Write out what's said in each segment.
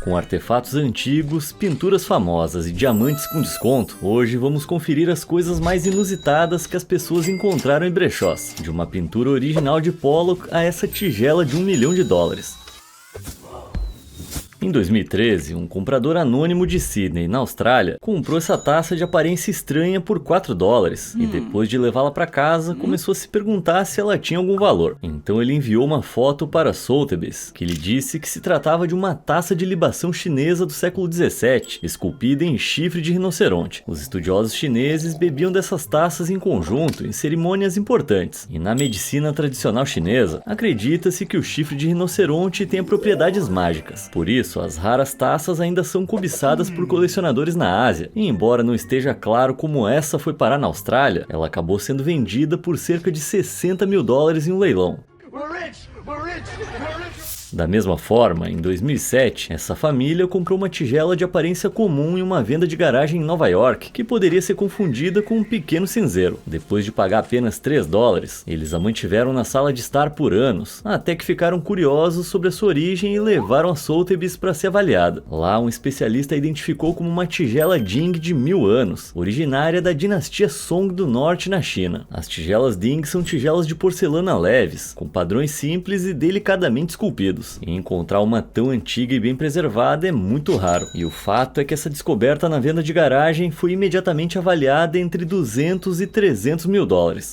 Com artefatos antigos, pinturas famosas e diamantes com desconto, hoje vamos conferir as coisas mais inusitadas que as pessoas encontraram em brechós, de uma pintura original de Pollock a essa tigela de $1 milhão. Em 2013, um comprador anônimo de Sydney, na Austrália, comprou essa taça de aparência estranha por $4 e depois de levá-la para casa, começou a se perguntar se ela tinha algum valor. Então ele enviou uma foto para Sotheby's, que lhe disse que se tratava de uma taça de libação chinesa do século XVII, esculpida em chifre de rinoceronte. Os estudiosos chineses bebiam dessas taças em conjunto em cerimônias importantes, e na medicina tradicional chinesa, acredita-se que o chifre de rinoceronte tem propriedades mágicas. Por isso, as raras taças ainda são cobiçadas por colecionadores na Ásia, e embora não esteja claro como essa foi parar na Austrália, ela acabou sendo vendida por cerca de $60 mil em um leilão. Da mesma forma, em 2007, essa família comprou uma tigela de aparência comum em uma venda de garagem em Nova York, que poderia ser confundida com um pequeno cinzeiro. Depois de pagar apenas $3, eles a mantiveram na sala de estar por anos, até que ficaram curiosos sobre a sua origem e levaram a Sotheby's para ser avaliada. Lá, um especialista a identificou como uma tigela Ding de 1000 anos, originária da dinastia Song do Norte na China. As tigelas Ding são tigelas de porcelana leves, com padrões simples e delicadamente esculpidos. E encontrar uma tão antiga e bem preservada é muito raro. E o fato é que essa descoberta na venda de garagem foi imediatamente avaliada entre $200 e $300 mil.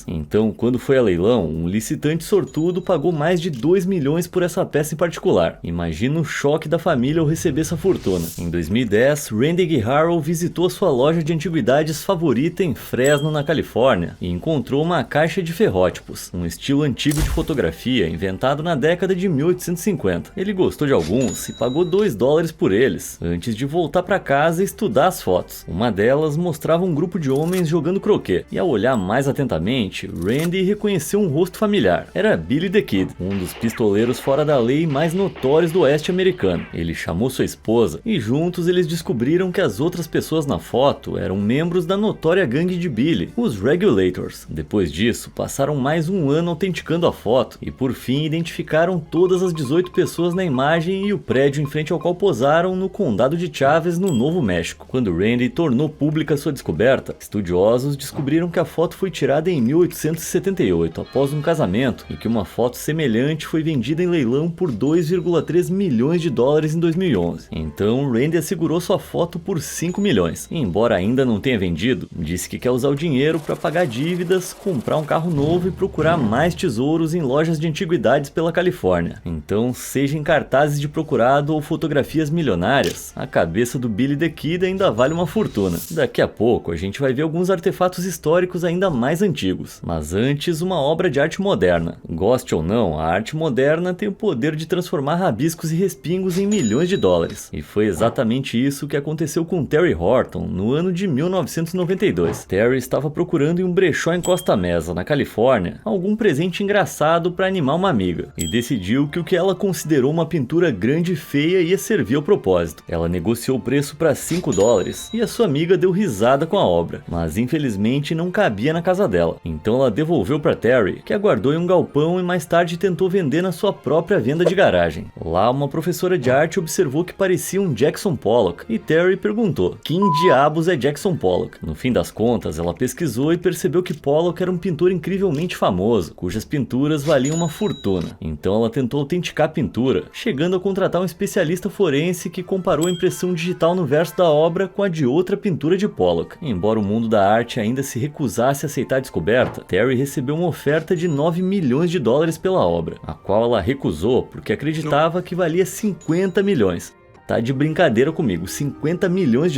Então, quando foi a leilão, um licitante sortudo pagou mais de $2 milhões por essa peça em particular. Imagina o choque da família ao receber essa fortuna. Em 2010, Randy Guijarro visitou sua loja de antiguidades favorita em Fresno, na Califórnia, e encontrou uma caixa de ferrótipos, um estilo antigo de fotografia inventado na década de 1850. Ele gostou de alguns e pagou $2 por eles, antes de voltar para casa e estudar as fotos. Uma delas mostrava um grupo de homens jogando croquet, e ao olhar mais atentamente, Randy reconheceu um rosto familiar. Era Billy the Kid, um dos pistoleiros fora da lei mais notórios do oeste americano. Ele chamou sua esposa, e juntos eles descobriram que as outras pessoas na foto eram membros da notória gangue de Billy, os Regulators. Depois disso, passaram mais um ano autenticando a foto, e por fim identificaram todas as 18 pessoas na imagem e o prédio em frente ao qual posaram no condado de Chaves, no Novo México. Quando Randy tornou pública sua descoberta, estudiosos descobriram que a foto foi tirada em 1878, após um casamento, e que uma foto semelhante foi vendida em leilão por $2,3 milhões em 2011. Então, Randy assegurou sua foto por $5 milhões. E, embora ainda não tenha vendido, disse que quer usar o dinheiro para pagar dívidas, comprar um carro novo e procurar mais tesouros em lojas de antiguidades pela Califórnia. Então, seja em cartazes de procurado ou fotografias milionárias, a cabeça do Billy the Kid ainda vale uma fortuna. Daqui a pouco a gente vai ver alguns artefatos históricos ainda mais antigos, mas antes uma obra de arte moderna. Goste ou não, a arte moderna tem o poder de transformar rabiscos e respingos em $milhões, e foi exatamente isso que aconteceu com Terry Horton no ano de 1992. Terry estava procurando em um brechó em Costa Mesa, na Califórnia, algum presente engraçado para animar uma amiga, e decidiu que o que ela considerou uma pintura grande e feia ia servir ao propósito. Ela negociou o preço para $5 e a sua amiga deu risada com a obra, mas infelizmente não cabia na casa dela. Então ela devolveu para Terry, que aguardou em um galpão e mais tarde tentou vender na sua própria venda de garagem. Lá, uma professora de arte observou que parecia um Jackson Pollock e Terry perguntou: quem diabos é Jackson Pollock? No fim das contas, ela pesquisou e percebeu que Pollock era um pintor incrivelmente famoso, cujas pinturas valiam uma fortuna. Então ela tentou autenticar a pintura, chegando a contratar um especialista forense que comparou a impressão digital no verso da obra com a de outra pintura de Pollock. Embora o mundo da arte ainda se recusasse a aceitar a descoberta, Terry recebeu uma oferta de $9 milhões pela obra, a qual ela recusou porque acreditava que valia $50 milhões. Tá de brincadeira comigo, $50 milhões?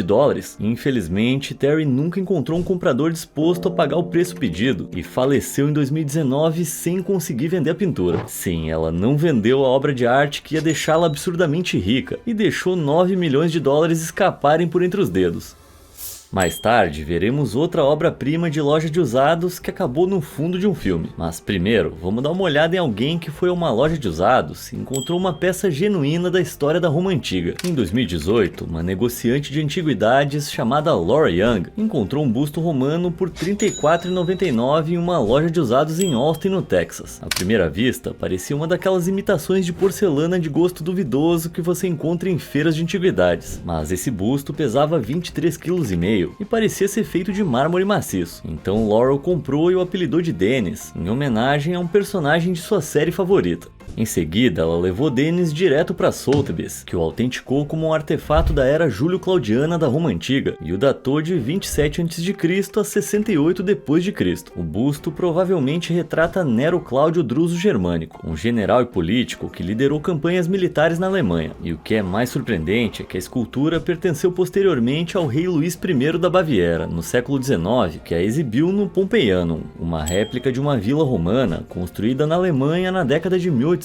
Infelizmente, Terry nunca encontrou um comprador disposto a pagar o preço pedido e faleceu em 2019 sem conseguir vender a pintura. Sim, ela não vendeu a obra de arte que ia deixá-la absurdamente rica e deixou $9 milhões escaparem por entre os dedos. Mais tarde, veremos outra obra-prima de loja de usados que acabou no fundo de um filme. Mas primeiro, vamos dar uma olhada em alguém que foi a uma loja de usados e encontrou uma peça genuína da história da Roma Antiga. Em 2018, uma negociante de antiguidades chamada Laura Young encontrou um busto romano por R$ 34,99 em uma loja de usados em Austin, no Texas. À primeira vista, parecia uma daquelas imitações de porcelana de gosto duvidoso que você encontra em feiras de antiguidades. Mas esse busto pesava 23,5 kg e parecia ser feito de mármore maciço. Então Laurel comprou e o apelidou de Dennis, em homenagem a um personagem de sua série favorita. Em seguida, ela levou Dennis direto para Sotheby's, que o autenticou como um artefato da era Júlio-Claudiana da Roma Antiga e o datou de 27 a.C. a 68 d.C. O busto provavelmente retrata Nero Cláudio Druso Germânico, um general e político que liderou campanhas militares na Alemanha. E o que é mais surpreendente é que a escultura pertenceu posteriormente ao rei Luís I da Baviera, no século XIX, que a exibiu no Pompeianum, uma réplica de uma vila romana construída na Alemanha na década de 1840.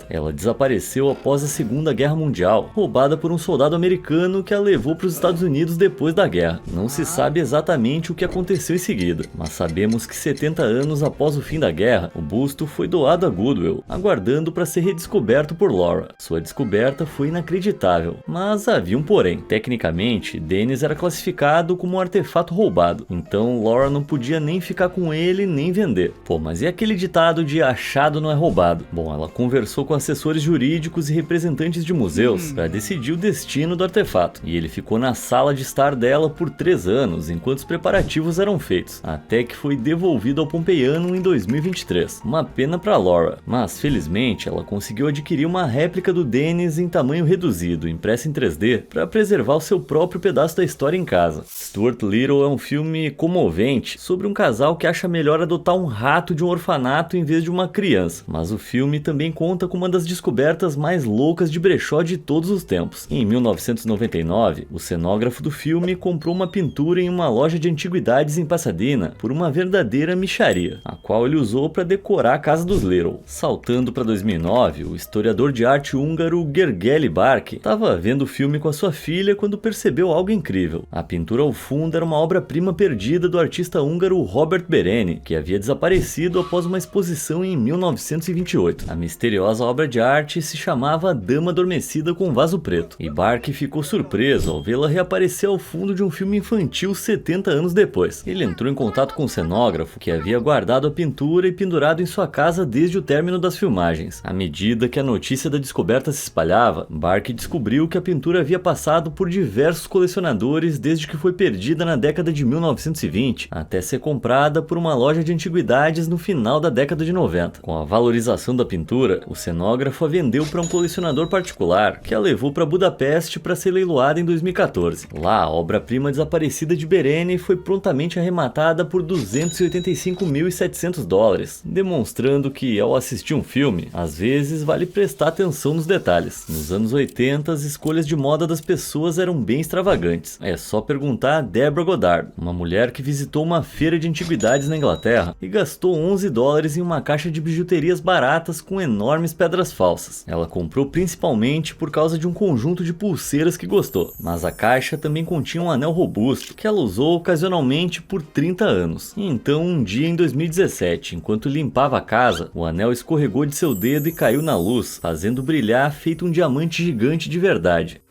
Ela desapareceu após a Segunda Guerra Mundial, roubada por um soldado americano que a levou para os Estados Unidos depois da guerra. Não se sabe exatamente o que aconteceu em seguida, mas sabemos que 70 anos após o fim da guerra, o busto foi doado a Goodwill, aguardando para ser redescoberto por Laura. Sua descoberta foi inacreditável, mas havia um porém. Tecnicamente, Dennis era classificado como um artefato roubado, então Laura não podia nem ficar com ele nem vender. Pô, mas e aquele ditado de achado não é roubado? Bom, ela conversou com assessores jurídicos e representantes de museus para decidir o destino do artefato, e ele ficou na sala de estar dela por 3 anos enquanto os preparativos eram feitos, até que foi devolvido ao Pompeianum em 2023. Uma pena para Laura, mas felizmente ela conseguiu adquirir uma réplica do Dennis em tamanho reduzido, impressa em 3D, para preservar o seu próprio pedaço da história em casa. Stuart Little é um filme comovente sobre um casal que acha melhor adotar um rato de um orfanato em vez de uma criança, mas o filme também conta com uma das descobertas mais loucas de brechó de todos os tempos. Em 1999, o cenógrafo do filme comprou uma pintura em uma loja de antiguidades em Pasadena por uma verdadeira mixaria, a qual ele usou para decorar a casa dos Little. Saltando para 2009, o historiador de arte húngaro Gergely Barki estava vendo o filme com a sua filha quando percebeu algo incrível. A pintura ao fundo era uma obra-prima perdida do artista húngaro Robert Bereni, que havia desaparecido após uma exposição em 1928. A misteriosa obra de arte se chamava Dama Adormecida com Vaso Preto, e Barki ficou surpreso ao vê-la reaparecer ao fundo de um filme infantil 70 anos depois. Ele entrou em contato com o cenógrafo, que havia guardado a pintura e pendurado em sua casa desde o término das filmagens. À medida que a notícia da descoberta se espalhava, Barki descobriu que a pintura havia passado por diversos colecionadores desde que foi perdida na década de 1920, até ser comprada por uma loja de antiguidades no final da década de 90. Com a valorização da pintura, o cenógrafo a vendeu para um colecionador particular, que a levou para Budapeste para ser leiloada em 2014. Lá, a obra-prima desaparecida de Bereni foi prontamente arrematada por $285.700, demonstrando que, ao assistir um filme, às vezes vale prestar atenção nos detalhes. Nos anos 80, as escolhas de moda das pessoas eram bem extravagantes. É só perguntar a Deborah Goddard, uma mulher que visitou uma feira de antiguidades na Inglaterra e gastou $11 em uma caixa de bijuterias baratas com enormes pedras falsas. Ela comprou principalmente por causa de um conjunto de pulseiras que gostou, mas a caixa também continha um anel robusto que ela usou ocasionalmente por 30 anos. E então, um dia em 2017, enquanto limpava a casa, o anel escorregou de seu dedo e caiu na luz, fazendo brilhar feito um diamante gigante de verdade.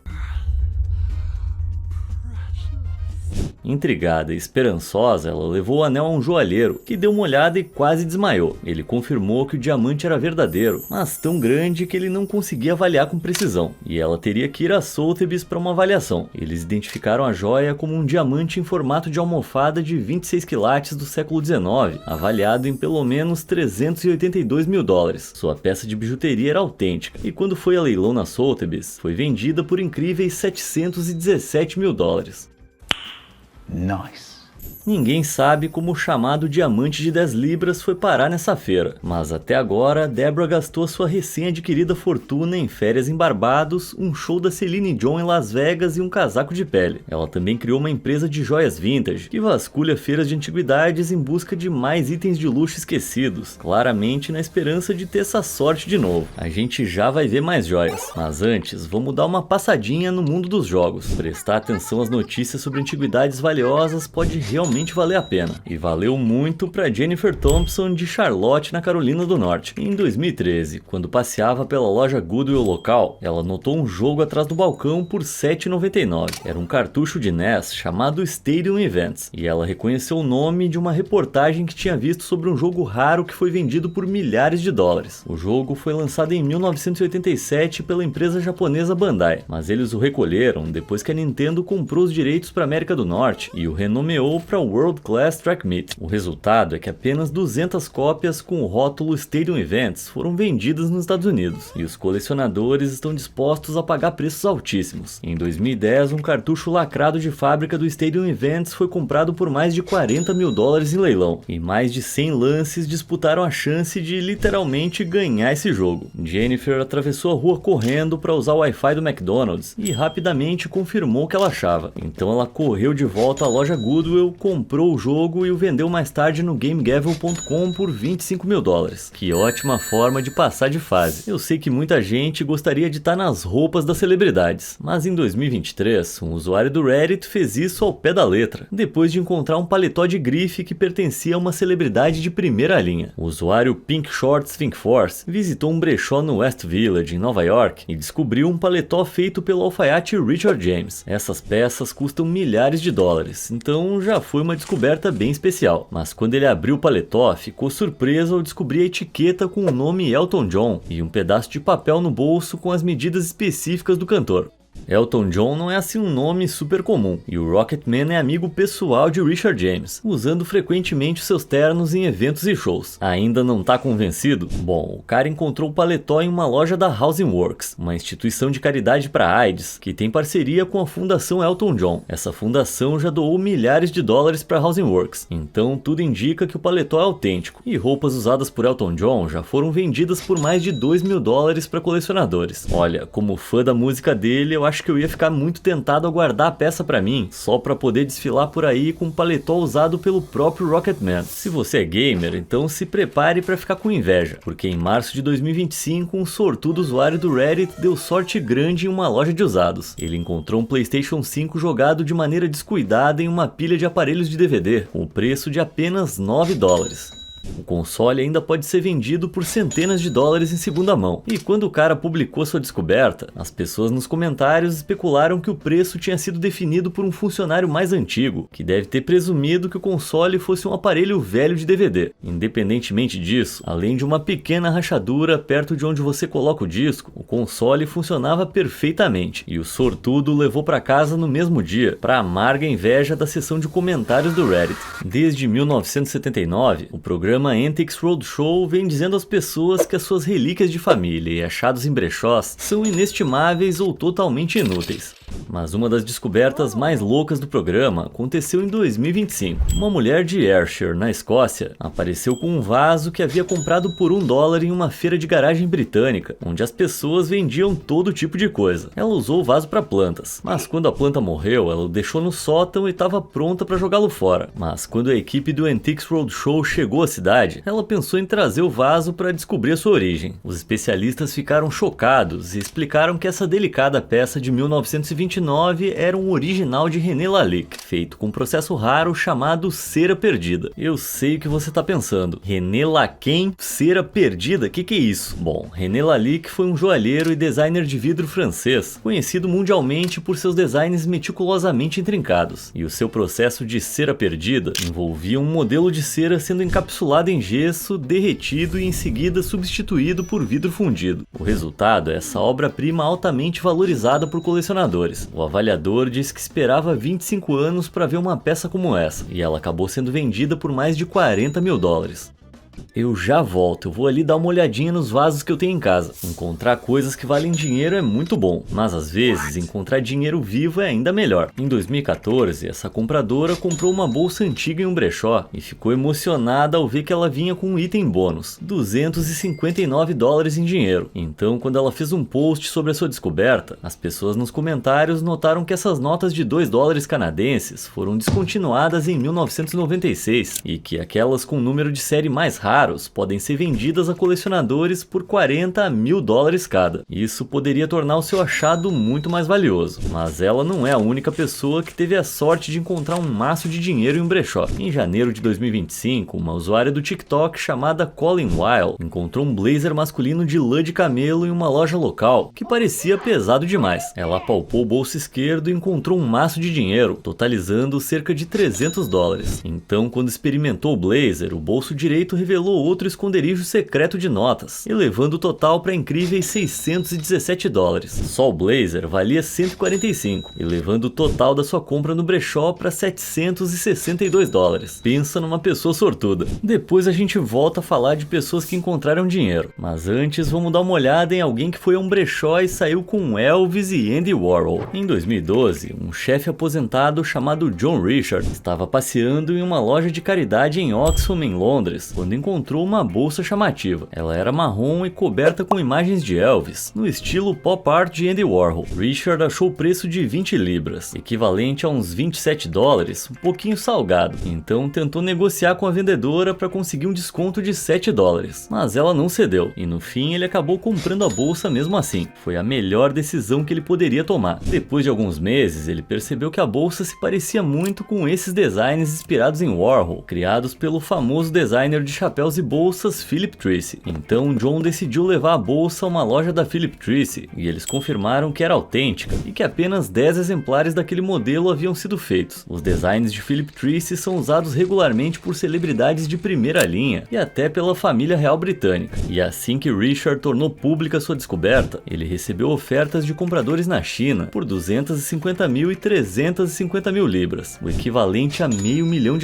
Intrigada e esperançosa, ela levou o anel a um joalheiro, que deu uma olhada e quase desmaiou. Ele confirmou que o diamante era verdadeiro, mas tão grande que ele não conseguia avaliar com precisão, e ela teria que ir a Sotheby's para uma avaliação. Eles identificaram a joia como um diamante em formato de almofada de 26 quilates do século XIX, avaliado em pelo menos $382 mil. Sua peça de bijuteria era autêntica, e quando foi a leilão na Sotheby's, foi vendida por incríveis $717 mil. Nice. Ninguém sabe como o chamado diamante de 10 libras foi parar nessa feira, mas até agora Deborah gastou sua recém-adquirida fortuna em férias em Barbados, um show da Celine Dion em Las Vegas e um casaco de pele. Ela também criou uma empresa de joias vintage, que vasculha feiras de antiguidades em busca de mais itens de luxo esquecidos, claramente na esperança de ter essa sorte de novo. A gente já vai ver mais joias, mas antes vamos dar uma passadinha no mundo dos jogos. Prestar atenção às notícias sobre antiguidades valiosas pode realmente valer a pena. E valeu muito para Jennifer Thompson de Charlotte, na Carolina do Norte. Em 2013, quando passeava pela loja Goodwill local, ela notou um jogo atrás do balcão por R$ 7,99. Era um cartucho de NES chamado Stadium Events, e ela reconheceu o nome de uma reportagem que tinha visto sobre um jogo raro que foi vendido por milhares de dólares. O jogo foi lançado em 1987 pela empresa japonesa Bandai, mas eles o recolheram depois que a Nintendo comprou os direitos para a América do Norte e o renomeou para World Class Track Meet. O resultado é que apenas 200 cópias com o rótulo Stadium Events foram vendidas nos Estados Unidos, e os colecionadores estão dispostos a pagar preços altíssimos. Em 2010, um cartucho lacrado de fábrica do Stadium Events foi comprado por mais de $40 mil em leilão, e mais de 100 lances disputaram a chance de literalmente ganhar esse jogo. Jennifer atravessou a rua correndo para usar o Wi-Fi do McDonald's e rapidamente confirmou o que ela achava. Então ela correu de volta à loja Goodwill, comprou o jogo e o vendeu mais tarde no GameGavel.com por $25 mil. Que ótima forma de passar de fase. Eu sei que muita gente gostaria de estar nas roupas das celebridades, mas em 2023, um usuário do Reddit fez isso ao pé da letra, depois de encontrar um paletó de grife que pertencia a uma celebridade de primeira linha. O usuário Pink Shorts Think Force visitou um brechó no West Village, em Nova York, e descobriu um paletó feito pelo alfaiate Richard James. Essas peças custam milhares de dólares, então já foi uma descoberta bem especial. Mas quando ele abriu o paletó, ficou surpreso ao descobrir a etiqueta com o nome Elton John e um pedaço de papel no bolso com as medidas específicas do cantor. Elton John não é assim um nome super comum, e o Rocketman é amigo pessoal de Richard James, usando frequentemente seus ternos em eventos e shows. Ainda não tá convencido? Bom, o cara encontrou o paletó em uma loja da Housing Works, uma instituição de caridade para AIDS, que tem parceria com a Fundação Elton John. Essa fundação já doou milhares de dólares para Housing Works, então tudo indica que o paletó é autêntico, e roupas usadas por Elton John já foram vendidas por mais de $2 mil para colecionadores. Olha, como fã da música dele, eu acho que eu ia ficar muito tentado a guardar a peça pra mim, só pra poder desfilar por aí com um paletó usado pelo próprio Rocketman. Se você é gamer, então se prepare pra ficar com inveja, porque em março de 2025, um sortudo usuário do Reddit deu sorte grande em uma loja de usados. Ele encontrou um PlayStation 5 jogado de maneira descuidada em uma pilha de aparelhos de DVD, com o preço de apenas $9. O console ainda pode ser vendido por centenas de dólares em segunda mão. E quando o cara publicou sua descoberta, as pessoas nos comentários especularam que o preço tinha sido definido por um funcionário mais antigo, que deve ter presumido que o console fosse um aparelho velho de DVD. Independentemente disso, além de uma pequena rachadura perto de onde você coloca o disco, o console funcionava perfeitamente, e o sortudo levou para casa no mesmo dia, para amarga inveja da seção de comentários do Reddit. Desde 1979, o programa Antiques Roadshow vem dizendo às pessoas que as suas relíquias de família e achados em brechós são inestimáveis ou totalmente inúteis. Mas uma das descobertas mais loucas do programa aconteceu em 2025. Uma mulher de Ayrshire, na Escócia, apareceu com um vaso que havia comprado por $1 em uma feira de garagem britânica, onde as pessoas vendiam todo tipo de coisa. Ela usou o vaso para plantas, mas quando a planta morreu, ela o deixou no sótão e estava pronta para jogá-lo fora. Mas quando a equipe do Antiques Roadshow chegou à cidade, ela pensou em trazer o vaso para descobrir a sua origem. Os especialistas ficaram chocados e explicaram que essa delicada peça de 1929 era um original de René Lalique, feito com um processo raro chamado cera perdida. Eu sei o que você está pensando. René Lalique, cera perdida? Que é isso? Bom, René Lalique foi um joalheiro e designer de vidro francês, conhecido mundialmente por seus designs meticulosamente intrincados. E o seu processo de cera perdida envolvia um modelo de cera sendo encapsulado em gesso, derretido e em seguida substituído por vidro fundido. O resultado é essa obra-prima altamente valorizada por colecionadores. O avaliador disse que esperava 25 anos para ver uma peça como essa, e ela acabou sendo vendida por mais de $40 mil. Eu já volto, eu vou ali dar uma olhadinha nos vasos que eu tenho em casa. Encontrar coisas que valem dinheiro é muito bom, mas às vezes encontrar dinheiro vivo é ainda melhor. Em 2014, essa compradora comprou uma bolsa antiga em um brechó e ficou emocionada ao ver que ela vinha com um item bônus, $259 em dinheiro. Então, quando ela fez um post sobre a sua descoberta, as pessoas nos comentários notaram que essas notas de $2 canadenses foram descontinuadas em 1996 e que aquelas com número de série mais raros podem ser vendidas a colecionadores por $40 a $1.000 cada. Isso poderia tornar o seu achado muito mais valioso, mas ela não é a única pessoa que teve a sorte de encontrar um maço de dinheiro em um brechó. Em janeiro de 2025, uma usuária do TikTok chamada Colin Weil encontrou um blazer masculino de lã de camelo em uma loja local, que parecia pesado demais. Ela apalpou o bolso esquerdo e encontrou um maço de dinheiro, totalizando cerca de $300. Então, quando experimentou o blazer, o bolso direito revelou outro esconderijo secreto de notas, elevando o total para incríveis $617. Só o blazer valia $145, elevando o total da sua compra no brechó para $762. Pensa numa pessoa sortuda. Depois a gente volta a falar de pessoas que encontraram dinheiro, mas antes vamos dar uma olhada em alguém que foi a um brechó e saiu com Elvis e Andy Warhol. Em 2012, um chefe aposentado chamado John Richard estava passeando em uma loja de caridade em Oxfam, em Londres, quando encontrou uma bolsa chamativa. Ela era marrom e coberta com imagens de Elvis, no estilo pop art de Andy Warhol. Richard achou o preço de 20 libras, equivalente a uns $27, um pouquinho salgado. Então tentou negociar com a vendedora para conseguir um desconto de $7, mas ela não cedeu, e no fim ele acabou comprando a bolsa mesmo assim. Foi a melhor decisão que ele poderia tomar. Depois de alguns meses, ele percebeu que a bolsa se parecia muito com esses designs inspirados em Warhol, criados pelo famoso designer de chapéus e bolsas Philip Treacy. Então John decidiu levar a bolsa a uma loja da Philip Treacy e eles confirmaram que era autêntica e que apenas 10 exemplares daquele modelo haviam sido feitos. Os designs de Philip Treacy são usados regularmente por celebridades de primeira linha e até pela família real britânica. E assim que Richard tornou pública sua descoberta, ele recebeu ofertas de compradores na China por 250.000 e 350.000 libras, o equivalente a $500 milhão.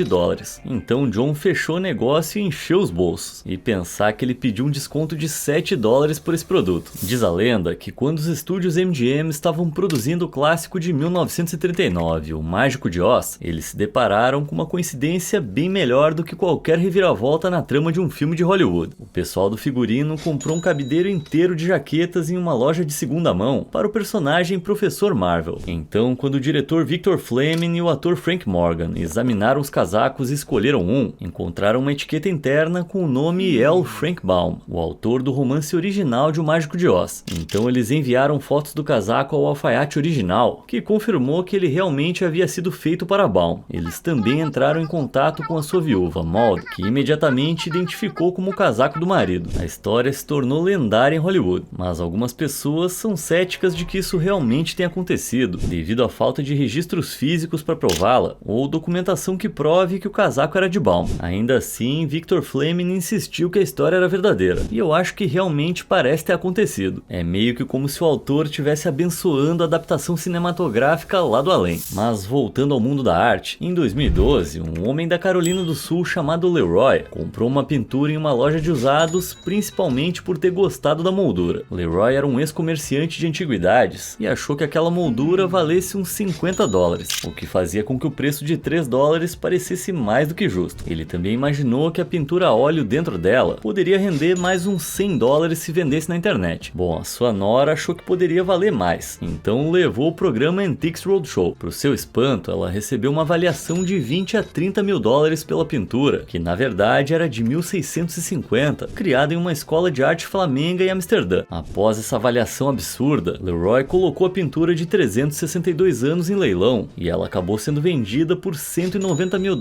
Então John fechou o negócio e encheu os bolsos. E pensar que ele pediu um desconto de $7 por esse produto. Diz a lenda que quando os estúdios MGM estavam produzindo o clássico de 1939, O Mágico de Oz, eles se depararam com uma coincidência bem melhor do que qualquer reviravolta na trama de um filme de Hollywood. O pessoal do figurino comprou um cabideiro inteiro de jaquetas em uma loja de segunda mão para o personagem Professor Marvel. Então, quando o diretor Victor Fleming e o ator Frank Morgan examinaram os casacos e escolheram um, encontraram uma etiqueta interna com o nome L. Frank Baum, o autor do romance original de O Mágico de Oz. Então eles enviaram fotos do casaco ao alfaiate original, que confirmou que ele realmente havia sido feito para Baum. Eles também entraram em contato com a sua viúva, Maud, que imediatamente identificou como o casaco do marido. A história se tornou lendária em Hollywood, mas algumas pessoas são céticas de que isso realmente tenha acontecido, devido à falta de registros físicos para prová-la, ou documentação que prove que o casaco era de Baum. Ainda assim, Victor Fleming insistiu que a história era verdadeira, e eu acho que realmente parece ter acontecido. É meio que como se o autor estivesse abençoando a adaptação cinematográfica lá do além. Mas voltando ao mundo da arte, em 2012, um homem da Carolina do Sul chamado Leroy comprou uma pintura em uma loja de usados, principalmente por ter gostado da moldura. Leroy era um ex-comerciante de antiguidades e achou que aquela moldura valesse uns $50, o que fazia com que o preço de $3 parecesse mais do que justo. Ele também imaginou que a pintura a óleo dentro dela poderia render mais uns $100 se vendesse na internet. Bom, a sua nora achou que poderia valer mais, então levou o programa Antiques Roadshow. Para o seu espanto, ela recebeu uma avaliação de $20 a $30 mil pela pintura, que na verdade era de 1650, criada em uma escola de arte flamenga em Amsterdã. Após essa avaliação absurda, Leroy colocou a pintura de 362 anos em leilão e ela acabou sendo vendida por $190 mil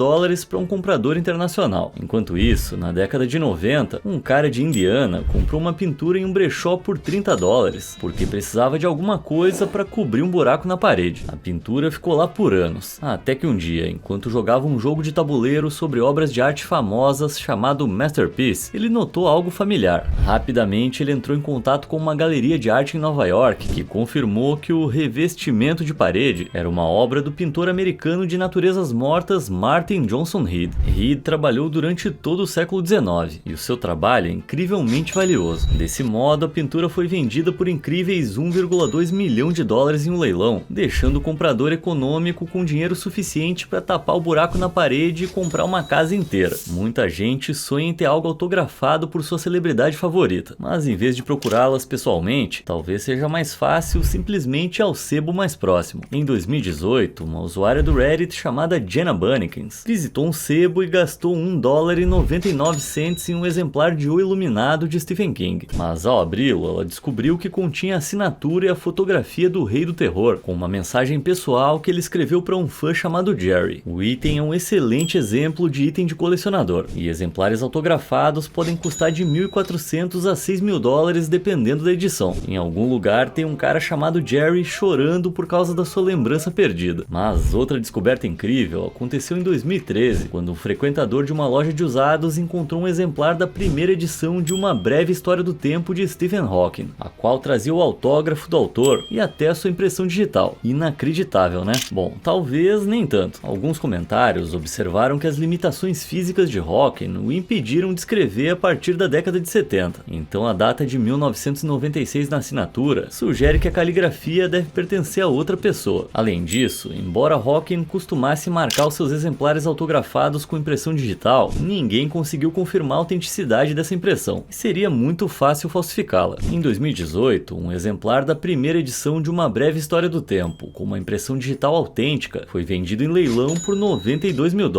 para um comprador internacional. Enquanto isso, na década de 90, um cara de Indiana comprou uma pintura em um brechó por $30, porque precisava de alguma coisa para cobrir um buraco na parede. A pintura ficou lá por anos, até que um dia, enquanto jogava um jogo de tabuleiro sobre obras de arte famosas chamado Masterpiece, ele notou algo familiar. Rapidamente ele entrou em contato com uma galeria de arte em Nova York, que confirmou que o revestimento de parede era uma obra do pintor americano de naturezas mortas Martin Johnson Reed. Reed trabalhou durante todo o século XIX, e o seu trabalho é incrivelmente valioso. Desse modo, a pintura foi vendida por incríveis 1,2 milhão de dólares em um leilão, deixando o comprador econômico com dinheiro suficiente para tapar o buraco na parede e comprar uma casa inteira. Muita gente sonha em ter algo autografado por sua celebridade favorita, mas em vez de procurá-las pessoalmente, talvez seja mais fácil simplesmente ir ao sebo mais próximo. Em 2018, uma usuária do Reddit chamada Jenna Bunnikins visitou um sebo e gastou $1,99 em um exemplar de O Iluminado de Stephen King. Mas ao abri-lo, ela descobriu que continha a assinatura e a fotografia do Rei do Terror, com uma mensagem pessoal que ele escreveu para um fã chamado Jerry. O item é um excelente exemplo de item de colecionador, e exemplares autografados podem custar de $1.400 a $6.000 dependendo da edição. Em algum lugar tem um cara chamado Jerry chorando por causa da sua lembrança perdida. Mas outra descoberta incrível aconteceu em 2013, quando um frequentador de uma loja de usados encontrou um exemplar da primeira edição de Uma Breve História do Tempo de Stephen Hawking, a qual trazia o autógrafo do autor e até a sua impressão digital. Inacreditável, né? Bom, talvez nem tanto. Alguns comentários observaram que as limitações físicas de Hawking o impediram de escrever a partir da década de 70. Então a data de 1996 na assinatura sugere que a caligrafia deve pertencer a outra pessoa. Além disso, embora Hawking costumasse marcar os seus exemplares autografados com impressão digital, ninguém conseguiu confirmar a autenticidade dessa impressão, e seria muito fácil falsificá-la. Em 2018, um exemplar da primeira edição de Uma Breve História do Tempo, com uma impressão digital autêntica, foi vendido em leilão por $92 mil.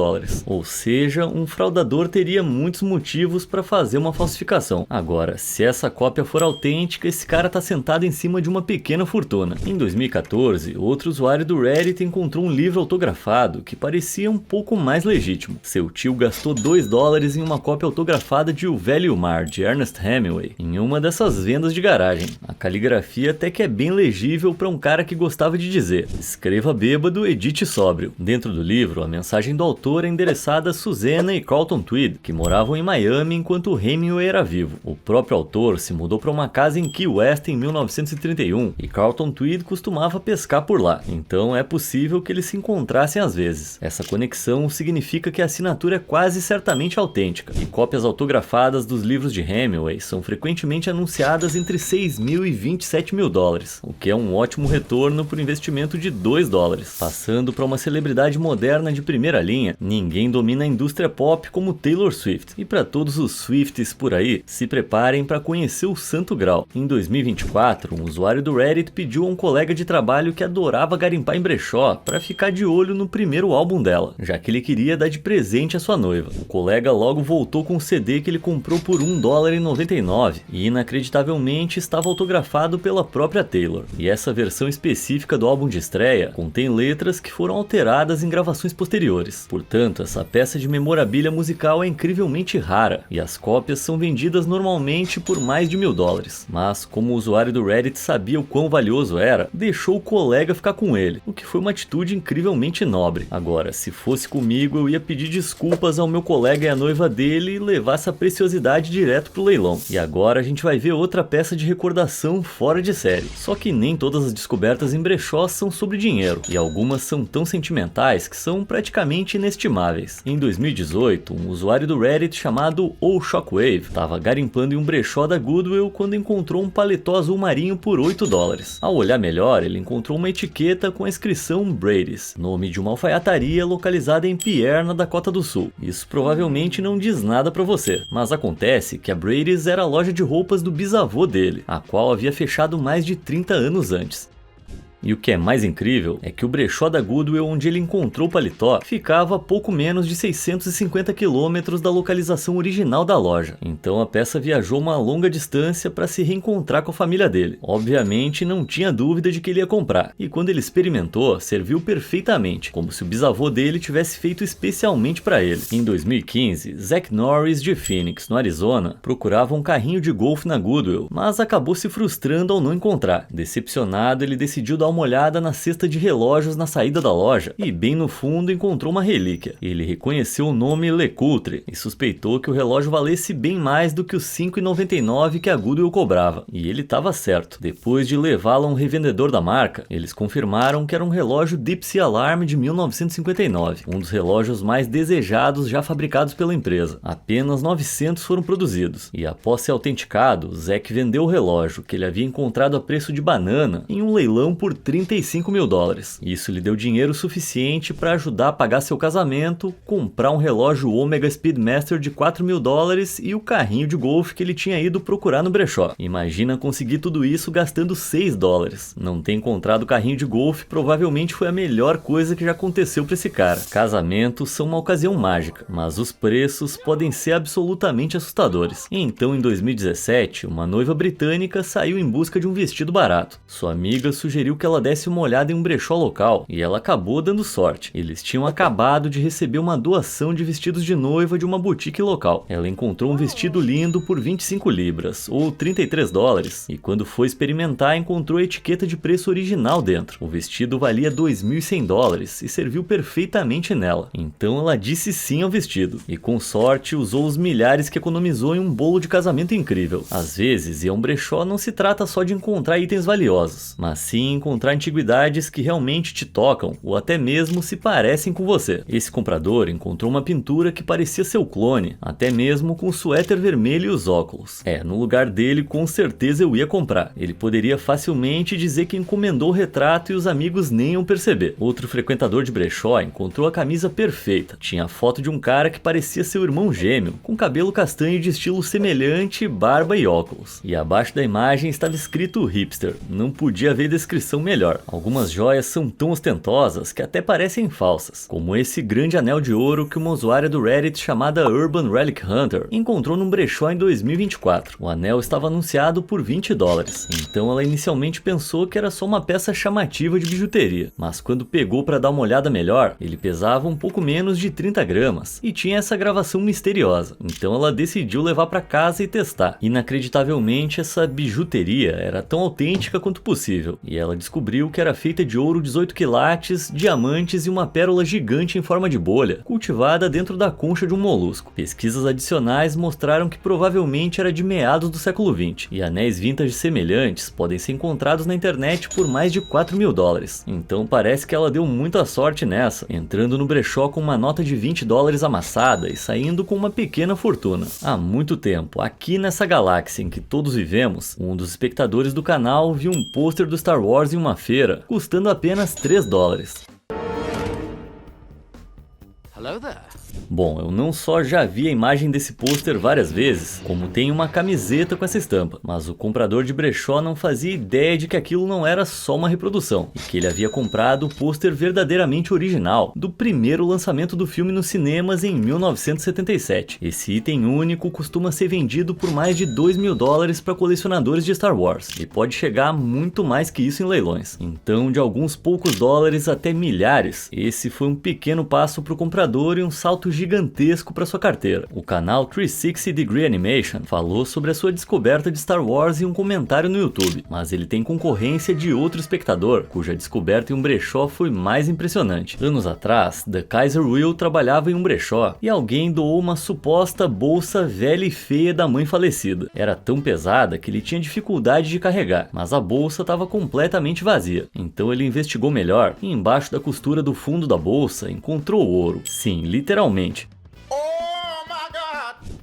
Ou seja, um fraudador teria muitos motivos para fazer uma falsificação. Agora, se essa cópia for autêntica, esse cara tá sentado em cima de uma pequena fortuna. Em 2014, outro usuário do Reddit encontrou um livro autografado que parecia um pouco mais legítimo. Seu tio gastou $2 em uma cópia autografada de O Velho e o Mar, de Ernest Hemingway, em uma dessas vendas de garagem. A caligrafia até que é bem legível para um cara que gostava de dizer: escreva bêbado, edite sóbrio. Dentro do livro, a mensagem do autor é endereçada a Susanna e Carlton Tweed, que moravam em Miami enquanto Hemingway era vivo. O próprio autor se mudou para uma casa em Key West em 1931 e Carlton Tweed costumava pescar por lá, então é possível que eles se encontrassem às vezes. Essa conexão significa que a assinatura é quase certamente autêntica, e cópias autografadas dos livros de Hemingway são frequentemente anunciadas entre $6 mil e $27 mil, o que é um ótimo retorno por investimento de $2. Passando para uma celebridade moderna de primeira linha, ninguém domina a indústria pop como Taylor Swift, e para todos os Swifties por aí, se preparem para conhecer o Santo Grau. Em 2024, um usuário do Reddit pediu a um colega de trabalho que adorava garimpar em brechó para ficar de olho no primeiro álbum dela, já que ele queria dar de presente a sua noiva. O colega logo voltou com um CD que ele comprou por $1,99 e inacreditavelmente estava autografado pela própria Taylor. E essa versão específica do álbum de estreia contém letras que foram alteradas em gravações posteriores. Portanto, essa peça de memorabilia musical é incrivelmente rara e as cópias são vendidas normalmente por mais de $1.000. Mas, como o usuário do Reddit sabia o quão valioso era, deixou o colega ficar com ele, o que foi uma atitude incrivelmente nobre. Agora, se fosse comigo, eu ia pedir desculpas ao meu colega e à noiva dele e levar essa preciosidade direto pro leilão. E agora a gente vai ver outra peça de recordação fora de série. Só que nem todas as descobertas em brechó são sobre dinheiro, e algumas são tão sentimentais que são praticamente inestimáveis. Em 2018, um usuário do Reddit chamado O Shockwave estava garimpando em um brechó da Goodwill quando encontrou um paletó azul marinho por $8. Ao olhar melhor, ele encontrou uma etiqueta com a inscrição Brady's, nome de uma alfaiataria localizada em Pierre, na Dakota do Sul. Isso provavelmente não diz nada pra você, mas acontece que a Brady's era a loja de roupas do bisavô dele, a qual havia fechado mais de 30 anos antes. E o que é mais incrível é que o brechó da Goodwill onde ele encontrou o paletó ficava a pouco menos de 650 quilômetros da localização original da loja. Então a peça viajou uma longa distância para se reencontrar com a família dele. Obviamente não tinha dúvida de que ele ia comprar, e quando ele experimentou, serviu perfeitamente, como se o bisavô dele tivesse feito especialmente para ele. Em 2015, Zach Norris de Phoenix, no Arizona, procurava um carrinho de golfe na Goodwill, mas acabou se frustrando ao não encontrar. Decepcionado, ele decidiu dar uma olhada na cesta de relógios na saída da loja e bem no fundo encontrou uma relíquia. Ele reconheceu o nome LeCoultre e suspeitou que o relógio valesse bem mais do que os R$ 5,99 que a Goodwill cobrava. E ele estava certo. Depois de levá-lo a um revendedor da marca, eles confirmaram que era um relógio Deep Sea Alarm de 1959, um dos relógios mais desejados já fabricados pela empresa. Apenas 900 foram produzidos. E após ser autenticado, Zack vendeu o relógio, que ele havia encontrado a preço de banana, em um leilão por $35 mil. Isso lhe deu dinheiro suficiente para ajudar a pagar seu casamento, comprar um relógio Omega Speedmaster de $4 mil e o carrinho de golfe que ele tinha ido procurar no brechó. Imagina conseguir tudo isso gastando $6. Não ter encontrado o carrinho de golfe provavelmente foi a melhor coisa que já aconteceu para esse cara. Casamentos são uma ocasião mágica, mas os preços podem ser absolutamente assustadores. Então, em 2017, uma noiva britânica saiu em busca de um vestido barato. Sua amiga sugeriu que ela desse uma olhada em um brechó local e ela acabou dando sorte. Eles tinham acabado de receber uma doação de vestidos de noiva de uma boutique local. Ela encontrou um vestido lindo por 25 libras, ou $33, e quando foi experimentar encontrou a etiqueta de preço original dentro. O vestido valia $2.100 e serviu perfeitamente nela. Então ela disse sim ao vestido, e com sorte usou os milhares que economizou em um bolo de casamento incrível. Às vezes, ir a um brechó não se trata só de encontrar itens valiosos, mas sim encontrar antiguidades que realmente te tocam, ou até mesmo se parecem com você. Esse comprador encontrou uma pintura que parecia seu clone, até mesmo com o suéter vermelho e os óculos. No lugar dele com certeza eu ia comprar. Ele poderia facilmente dizer que encomendou o retrato e os amigos nem iam perceber. Outro frequentador de brechó encontrou a camisa perfeita. Tinha a foto de um cara que parecia seu irmão gêmeo, com cabelo castanho de estilo semelhante, barba e óculos. E abaixo da imagem estava escrito hipster. Não podia haver descrição melhor. Algumas joias são tão ostentosas que até parecem falsas, como esse grande anel de ouro que uma usuária do Reddit chamada Urban Relic Hunter encontrou num brechó em 2024. O anel estava anunciado por $20. Então ela inicialmente pensou que era só uma peça chamativa de bijuteria, mas quando pegou para dar uma olhada melhor, ele pesava um pouco menos de 30 gramas e tinha essa gravação misteriosa. Então ela decidiu levar para casa e testar. Inacreditavelmente, essa bijuteria era tão autêntica quanto possível, e ela descobriu que era feita de ouro 18 quilates, diamantes e uma pérola gigante em forma de bolha, cultivada dentro da concha de um molusco. Pesquisas adicionais mostraram que provavelmente era de meados do século XX, e anéis vintage semelhantes podem ser encontrados na internet por mais de $4 mil. Então parece que ela deu muita sorte nessa, entrando no brechó com uma nota de $20 amassada e saindo com uma pequena fortuna. Há muito tempo, aqui nessa galáxia em que todos vivemos, um dos espectadores do canal viu um pôster do Star Wars em uma feira, custando apenas $3. Hello there. Bom, eu não só já vi a imagem desse pôster várias vezes, como tem uma camiseta com essa estampa, mas o comprador de brechó não fazia ideia de que aquilo não era só uma reprodução, e que ele havia comprado o pôster verdadeiramente original, do primeiro lançamento do filme nos cinemas em 1977. Esse item único costuma ser vendido por mais de $2 mil para colecionadores de Star Wars, e pode chegar a muito mais que isso em leilões. Então, de alguns poucos dólares até milhares, esse foi um pequeno passo para o comprador e um salto gigantesco para sua carteira. O canal 360 Degree Animation falou sobre a sua descoberta de Star Wars em um comentário no YouTube, mas ele tem concorrência de outro espectador, cuja descoberta em um brechó foi mais impressionante. Anos atrás, The Kaiser Will trabalhava em um brechó e alguém doou uma suposta bolsa velha e feia da mãe falecida. Era tão pesada que ele tinha dificuldade de carregar, mas a bolsa estava completamente vazia. Então ele investigou melhor e embaixo da costura do fundo da bolsa encontrou ouro. Sim, literalmente.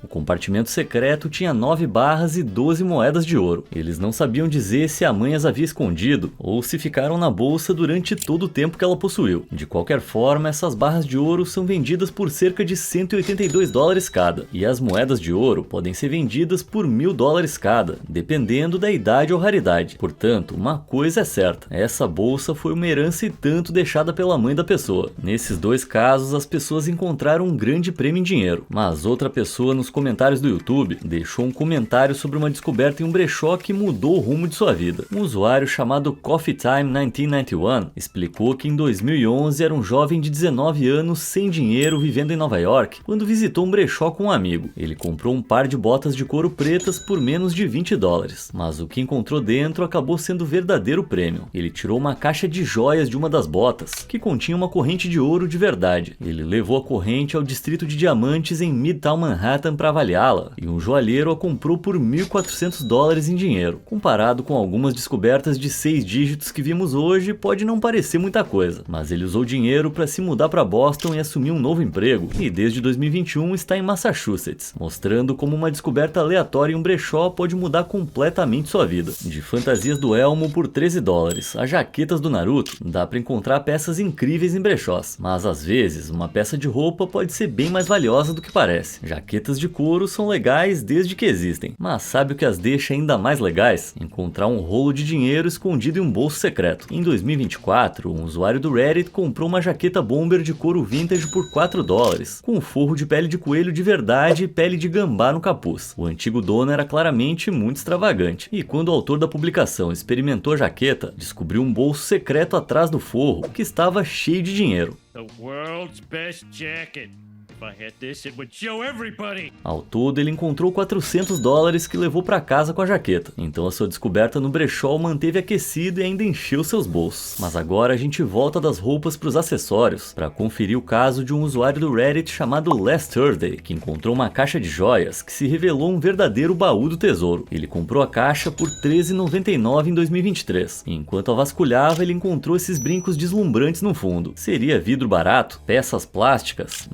O compartimento secreto tinha 9 barras e 12 moedas de ouro. Eles não sabiam dizer se a mãe as havia escondido ou se ficaram na bolsa durante todo o tempo que ela possuiu. De qualquer forma, essas barras de ouro são vendidas por cerca de $182 cada, e as moedas de ouro podem ser vendidas por $1.000 cada, dependendo da idade ou raridade. Portanto, uma coisa é certa, essa bolsa foi uma herança e tanto deixada pela mãe da pessoa. Nesses dois casos, as pessoas encontraram um grande prêmio em dinheiro, mas outra pessoa nos comentários comentários do YouTube, deixou um comentário sobre uma descoberta em um brechó que mudou o rumo de sua vida. Um usuário chamado Coffee Time 1991 explicou que em 2011 era um jovem de 19 anos sem dinheiro vivendo em Nova York quando visitou um brechó com um amigo. Ele comprou um par de botas de couro pretas por menos de $20, mas o que encontrou dentro acabou sendo o verdadeiro prêmio. Ele tirou uma caixa de joias de uma das botas, que continha uma corrente de ouro de verdade. Ele levou a corrente ao distrito de diamantes em Midtown Manhattan para avaliá-la, e um joalheiro a comprou por $1.400 em dinheiro. Comparado com algumas descobertas de 6 dígitos que vimos hoje, pode não parecer muita coisa, mas ele usou dinheiro para se mudar para Boston e assumir um novo emprego, e desde 2021 está em Massachusetts, mostrando como uma descoberta aleatória em um brechó pode mudar completamente sua vida. De fantasias do Elmo por $13, a jaquetas do Naruto, dá para encontrar peças incríveis em brechós, mas às vezes uma peça de roupa pode ser bem mais valiosa do que parece. Jaquetas de couro são legais desde que existem, mas sabe o que as deixa ainda mais legais? Encontrar um rolo de dinheiro escondido em um bolso secreto. Em 2024, um usuário do Reddit comprou uma jaqueta bomber de couro vintage por $4, com forro de pele de coelho de verdade e pele de gambá no capuz. O antigo dono era claramente muito extravagante, e quando o autor da publicação experimentou a jaqueta, descobriu um bolso secreto atrás do forro que estava cheio de dinheiro. The world's best jacket. If I had this, it would show everybody. Ao todo, ele encontrou $400 que levou para casa com a jaqueta. Então a sua descoberta no brechó o manteve aquecido e ainda encheu seus bolsos. Mas agora a gente volta das roupas para os acessórios, para conferir o caso de um usuário do Reddit chamado Last Thursday, que encontrou uma caixa de joias que se revelou um verdadeiro baú do tesouro. Ele comprou a caixa por $13,99 em 2023. E enquanto a vasculhava, ele encontrou esses brincos deslumbrantes no fundo. Seria vidro barato? Peças plásticas?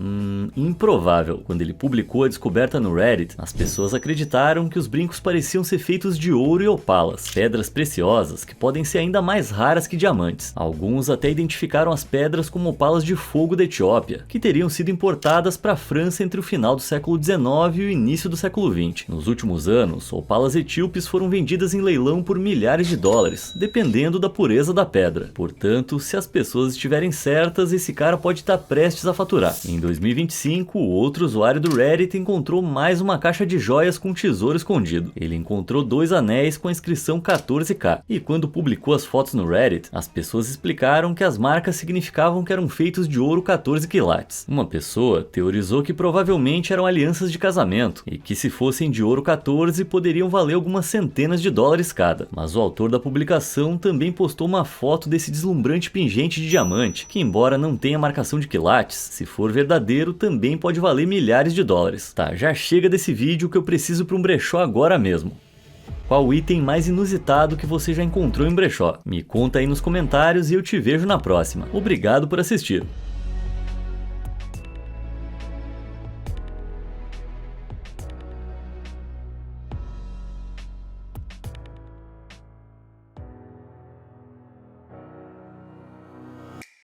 Improvável. Quando ele publicou a descoberta no Reddit, as pessoas acreditaram que os brincos pareciam ser feitos de ouro e opalas, pedras preciosas que podem ser ainda mais raras que diamantes. Alguns até identificaram as pedras como opalas de fogo da Etiópia, que teriam sido importadas para a França entre o final do século XIX e o início do século XX. Nos últimos anos, opalas etíopes foram vendidas em leilão por milhares de dólares, dependendo da pureza da pedra. Portanto, se as pessoas estiverem certas, esse cara pode estar prestes a faturar. Em 2025, o outro usuário do Reddit encontrou mais uma caixa de joias com tesouro escondido. Ele encontrou 2 anéis com a inscrição 14K, e quando publicou as fotos no Reddit, as pessoas explicaram que as marcas significavam que eram feitos de ouro 14 quilates. Uma pessoa teorizou que provavelmente eram alianças de casamento, e que se fossem de ouro 14 poderiam valer algumas centenas de dólares cada. Mas o autor da publicação também postou uma foto desse deslumbrante pingente de diamante, que embora não tenha marcação de quilates, se for verdadeiro também pode valer milhares de dólares. Tá, já chega desse vídeo que eu preciso para um brechó agora mesmo. Qual o item mais inusitado que você já encontrou em brechó? Me conta aí nos comentários e eu te vejo na próxima. Obrigado por assistir.